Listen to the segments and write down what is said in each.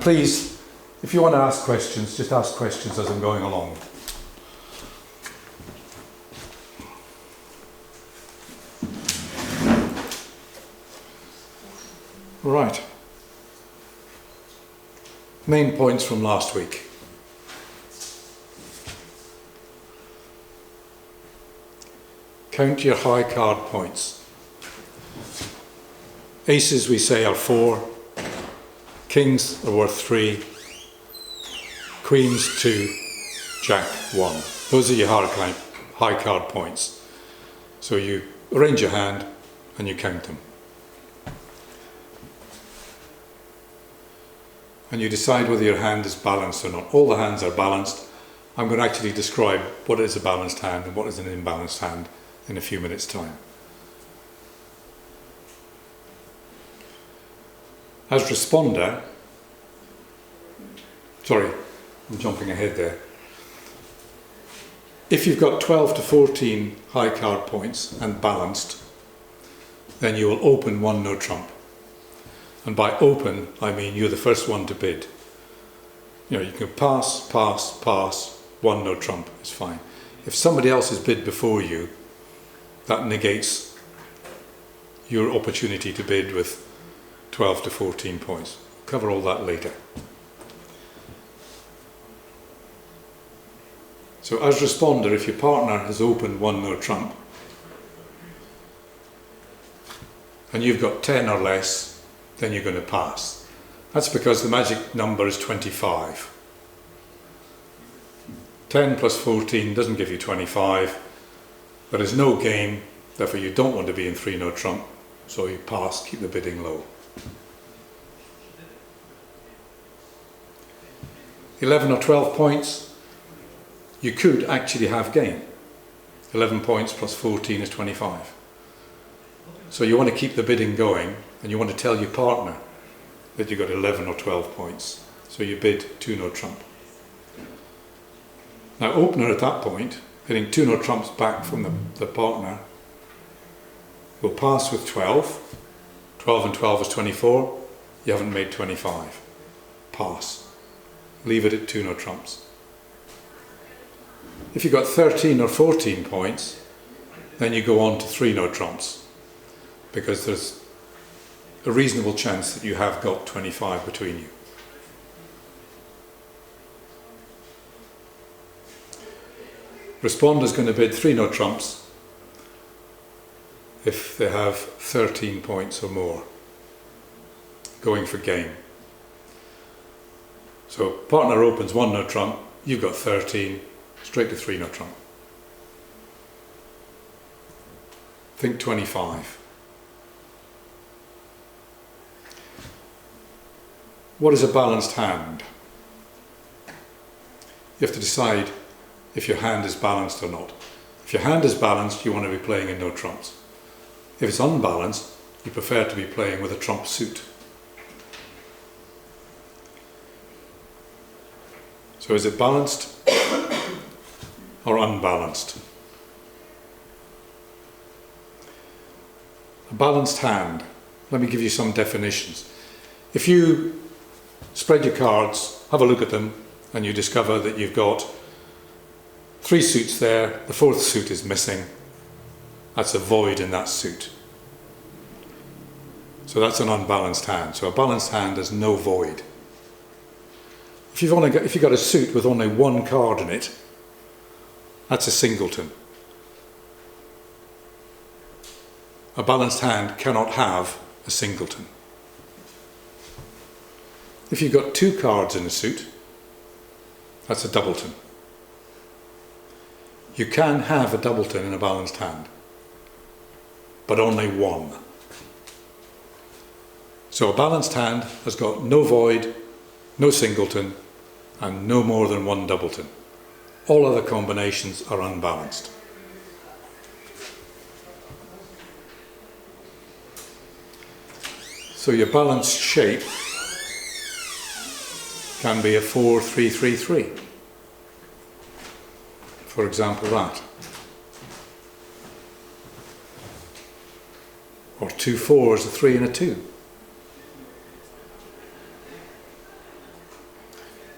Please, if you want to ask questions, just ask questions as I'm going along. Right. Main points from last week. Count your high card points. Aces, we say, are 4. Kings are worth 3. Queens 2. Jack 1. Those are your high card points. So you arrange your hand and you count them. And you decide whether your hand is balanced or not. All the hands are balanced. I'm going to actually describe what is a balanced hand and what is an imbalanced hand in a few minutes' time. As responder, sorry, I'm jumping ahead there. If you've got 12 to 14 high card points and balanced, then you will open one no trump. And by open, I mean you're the first one to bid. You know, you can pass, pass, pass, one no trump is fine. If somebody else has bid before you, that negates your opportunity to bid with 12 to 14 points. We'll cover all that later. So as responder, if your partner has opened one no trump, and you've got 10 or less, then you're going to pass. That's because the magic number is 25. 10 plus 14 doesn't give you 25. There is no game, therefore you don't want to be in 3 no trump, so you pass, keep the bidding low. 11 or 12 points, you could actually have game. 11 points plus 14 is 25. So you want to keep the bidding going, and you want to tell your partner that you've got 11 or 12 points. So you bid 2 no trump. Now opener at that point, hitting 2 no trumps back from the partner, will pass with 12. 12 and 12 is 24. You haven't made 25. Pass. Leave it at 2 no trumps. If you've got 13 or 14 points, then you go on to 3 no trumps, because there's a reasonable chance that you have got 25 between you. Responder's going to bid 3 no trumps if they have 13 points or more, going for game. So partner opens 1 no trump, you've got 13, straight to 3 no trump. Think 25. What is a balanced hand? You have to decide if your hand is balanced or not. If your hand is balanced, you want to be playing in no trumps. If it's unbalanced, you prefer to be playing with a trump suit. So is it balanced or unbalanced? A balanced hand, let me give you some definitions. If you spread your cards, have a look at them, and you discover that you've got 3 suits there, the 4th suit is missing. That's a void in that suit. So that's an unbalanced hand. So a balanced hand has no void. If you've got a suit with only 1 card in it, that's a singleton. A balanced hand cannot have a singleton. If you've got 2 cards in a suit, that's a doubleton. You can have a doubleton in a balanced hand, but only 1. So a balanced hand has got no void, no singleton, and no more than 1 doubleton. All other combinations are unbalanced. So your balanced shape can be a 4-3-3-3. For example, that. Or 2 4s, a 3 and a 2.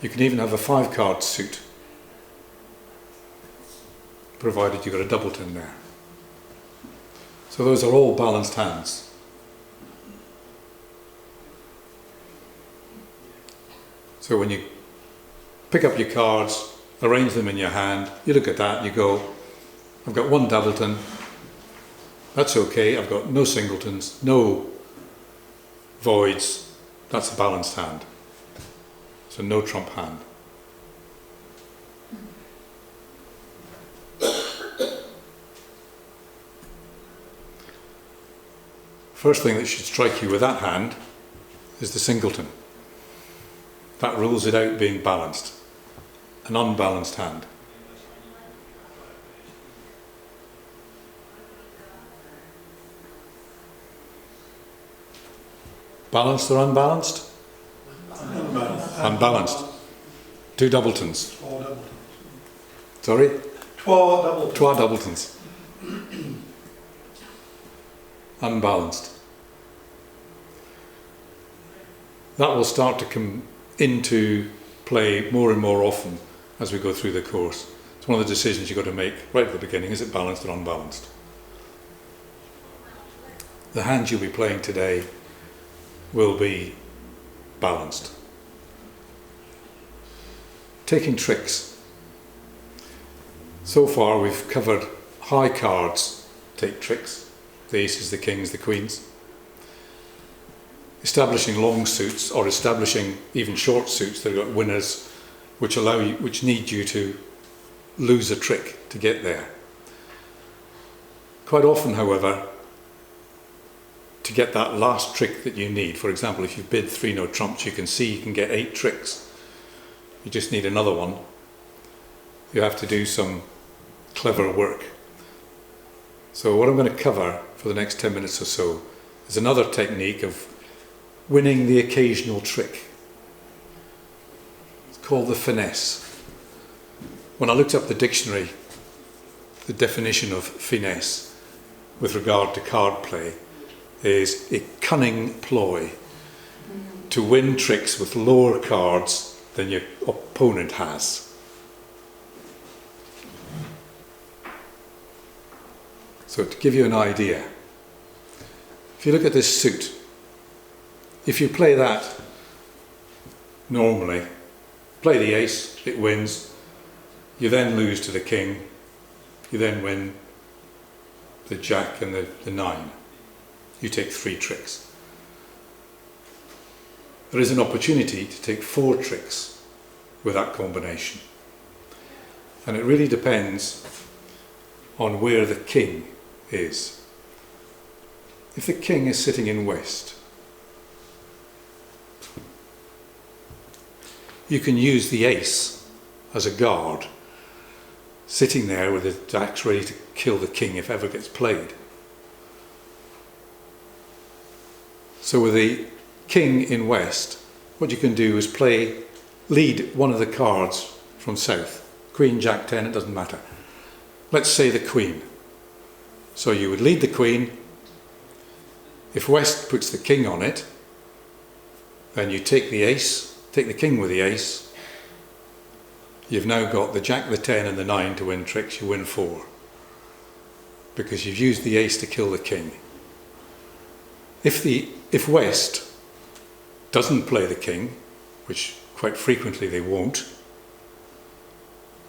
You can even have a 5-card suit, provided you've got a doubleton there. So those are all balanced hands. So when you pick up your cards, arrange them in your hand, you look at that, you go, I've got one doubleton, that's okay, I've got no singletons, no voids, that's a balanced hand. So no trump hand. First thing that should strike you with that hand is the singleton. That rules it out being balanced. An unbalanced hand. Balanced or unbalanced? Unbalanced. 2 doubletons. Sorry? 12 doubletons. Unbalanced. That will start to come into play more and more often as we go through the course. It's one of the decisions you've got to make right at the beginning. Is it balanced or unbalanced? The hand you'll be playing today will be balanced. Taking tricks. So far we've covered high cards take tricks. The aces, the kings, the queens. Establishing long suits, or establishing even short suits that have got winners, which need you to lose a trick to get there. Quite often, however, to get that last trick that you need, for example, if you've bid 3 no trumps, you can see you can get 8 tricks. You just need another one. You have to do some clever work. So what I'm going to cover for the next 10 minutes or so is another technique of winning the occasional trick. It's called the finesse. When I looked up the dictionary, the definition of finesse with regard to card play is a cunning ploy to win tricks with lower cards than your opponent has. So to give you an idea, if you look at this suit, if you play that normally, play the ace, it wins, you then lose to the king, you then win the jack and the 9. You take 3 tricks. There is an opportunity to take 4 tricks with that combination. And it really depends on where the king is. If the king is sitting in west, you can use the ace as a guard, sitting there with the jacks ready to kill the king if ever gets played. So with the king in west, what you can do is lead one of the cards from south. Queen, jack, 10, it doesn't matter. Let's say the queen. So you would lead the queen. If west puts the king on it, then you take the ace, take the king with the ace. You've now got the jack, the 10 and the 9 to win tricks. You win 4. Because you've used the ace to kill the king. If west doesn't play the king, which quite frequently they won't,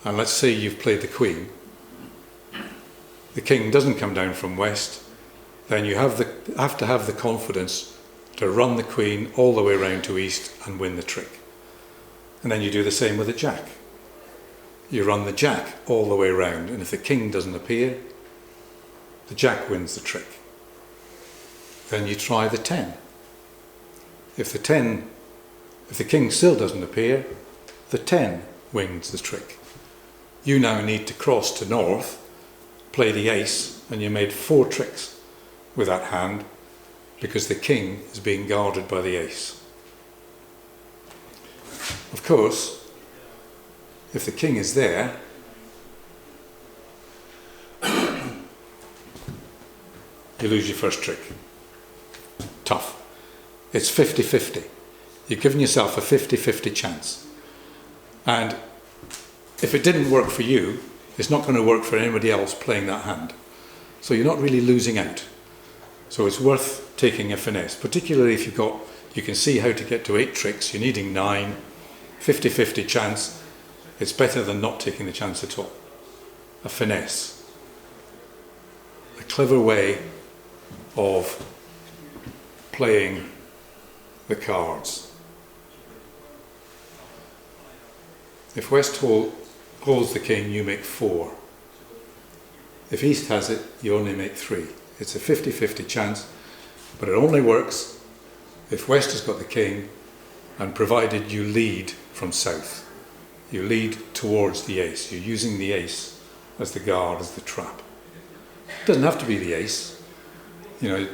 and let's say you've played the queen, the king doesn't come down from west, then you have to have the confidence to run the queen all the way around to east and win the trick. And then you do the same with the jack. You run the jack all the way around, and if the king doesn't appear, the jack wins the trick. Then you try the 10. If the king still doesn't appear, the 10 wins the trick. You now need to cross to north, play the ace, and you made 4 tricks with that hand because the king is being guarded by the ace. Of course, if the king is there, you lose your first trick. Tough. It's 50-50. You've given yourself a 50-50 chance. And if it didn't work for you, it's not going to work for anybody else playing that hand. So you're not really losing out. So it's worth taking a finesse, particularly if you can see how to get to 8 tricks, you're needing 9, 50-50 chance. It's better than not taking the chance at all. A finesse. A clever way of playing the cards. If West holds the king, you make 4. If East has it, you only make 3. It's a 50-50 chance, but it only works if West has got the king and provided you lead from South. You lead towards the ace. You're using the ace as the guard, as the trap. It doesn't have to be the ace. You know,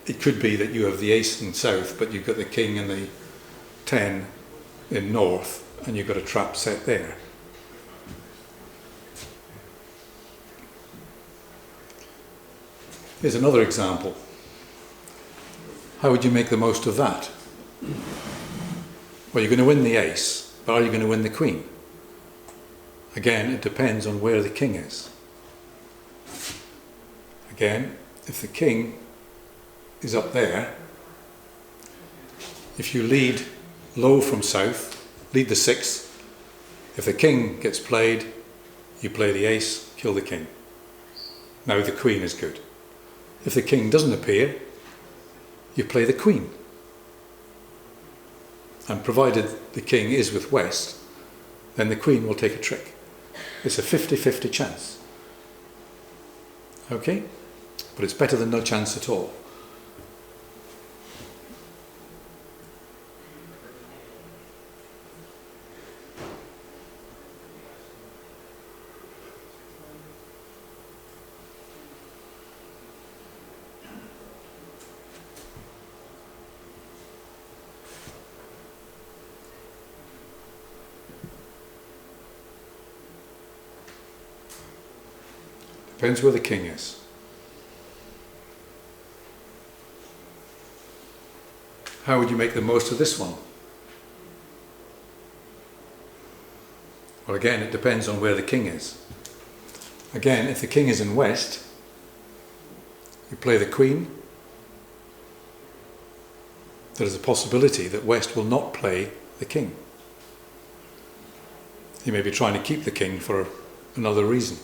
it could be that you have the ace in South, but you've got the king and the 10 in North, and you've got a trap set there. Here's another example. How would you make the most of that? Well, you're going to win the ace, but are you going to win the queen? Again, it depends on where the king is. Again, if the king is up there, if you lead low from South, lead the 6th, if the king gets played, you play the ace, kill the king. Now the queen is good. If the king doesn't appear, you play the queen. And provided the king is with West, then the queen will take a trick. It's a 50-50 chance. Okay? But it's better than no chance at all. Depends where the king is. How would you make the most of this one? Well, again, it depends on where the king is. Again, if the king is in West, you play the queen. There is a possibility that West will not play the king. He may be trying to keep the king for another reason.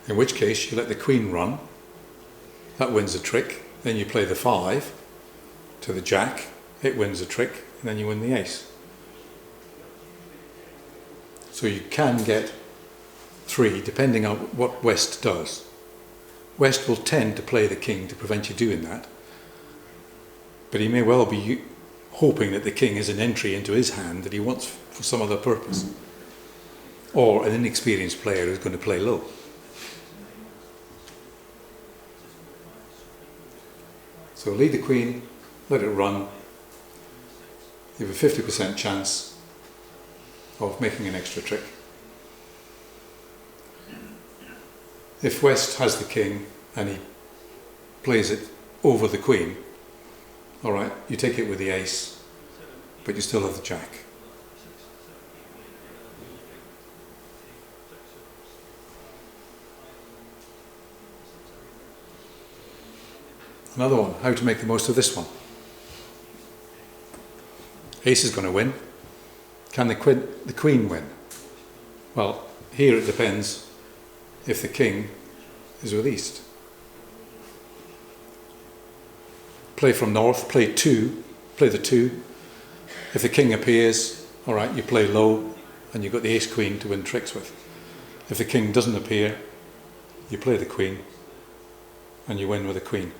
In which case, you let the queen run. That wins a trick. Then you play the 5 to the jack. It wins a trick. And then you win the ace. So you can get 3 depending on what West does. West will tend to play the king to prevent you doing that. But he may well be hoping that the king is an entry into his hand that he wants for some other purpose. Or an inexperienced player who's going to play low. So lead the queen, let it run. You have a 50% chance of making an extra trick. If West has the king and he plays it over the queen, all right, you take it with the ace, but you still have the jack. Another one, how to make the most of this one. Ace is going to win. Can the queen win? Well, here it depends if the king is with East. Play from North, play the 2. If the king appears, all right, you play low and you've got the ace queen to win tricks with. If the king doesn't appear, you play the queen and you win with a queen.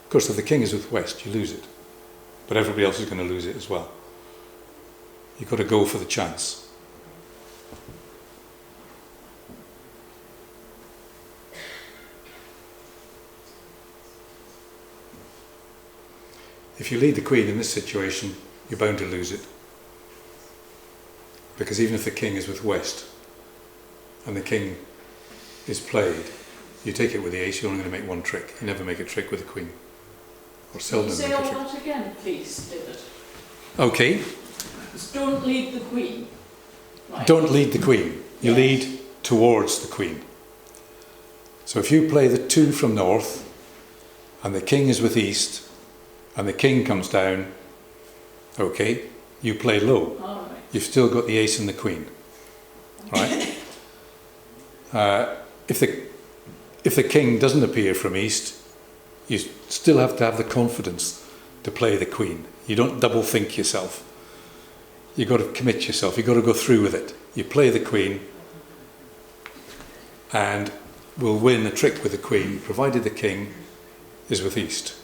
Of course, if the king is with West, you lose it. But everybody else is going to lose it as well. You've got to go for the chance. If you lead the queen in this situation, you're bound to lose it. Because even if the king is with West and the king is played, you take it with the ace, you're only going to make one trick. You never make a trick with the queen. Or seldom make a trick. Say all that again, please, David. Okay. Don't lead the queen. Right. Don't lead the queen. You lead towards the queen. So if you play the 2 from north, and the king is with east, and the king comes down, okay, you play low. All right. You've still got the ace and the queen, right? If the king doesn't appear from east, you still have to have the confidence to play the queen. You don't double think yourself. You've got to commit yourself. You've got to go through with it. You play the queen, and will win a trick with the queen, provided the king is with east.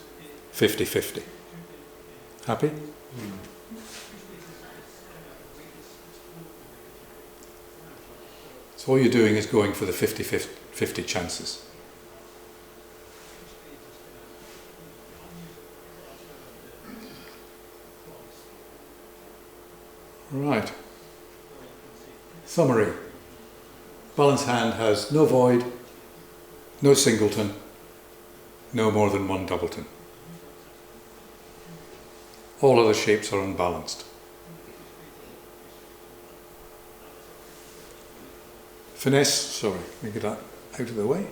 50-50. Happy? So all you're doing is going for the 50-50 chances. Right. Summary. Balance hand has no void, no singleton, no more than one doubleton. All other shapes are unbalanced. Finesse, sorry, let me get that out of the way.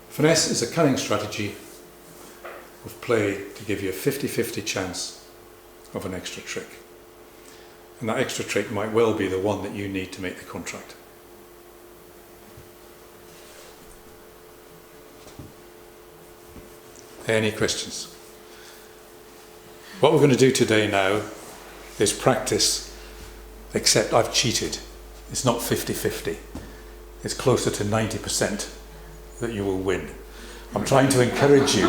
Finesse is a cunning strategy of play to give you a 50-50 chance of an extra trick. And that extra trick might well be the one that you need to make the contract. Any questions? What we're going to do today now is practice, except I've cheated. It's not 50-50. It's closer to 90% that you will win. I'm trying to encourage you.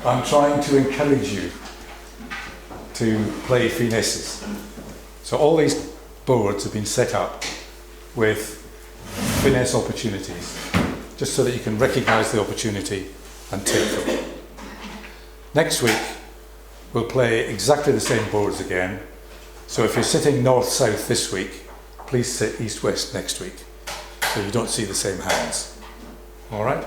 I'm trying to encourage you to play finesses. So all these boards have been set up with finesse opportunities, just so that you can recognise the opportunity and take them. Next week we'll play exactly the same boards again. So if you're sitting north-south this week, please sit east-west next week, so you don't see the same hands. All right?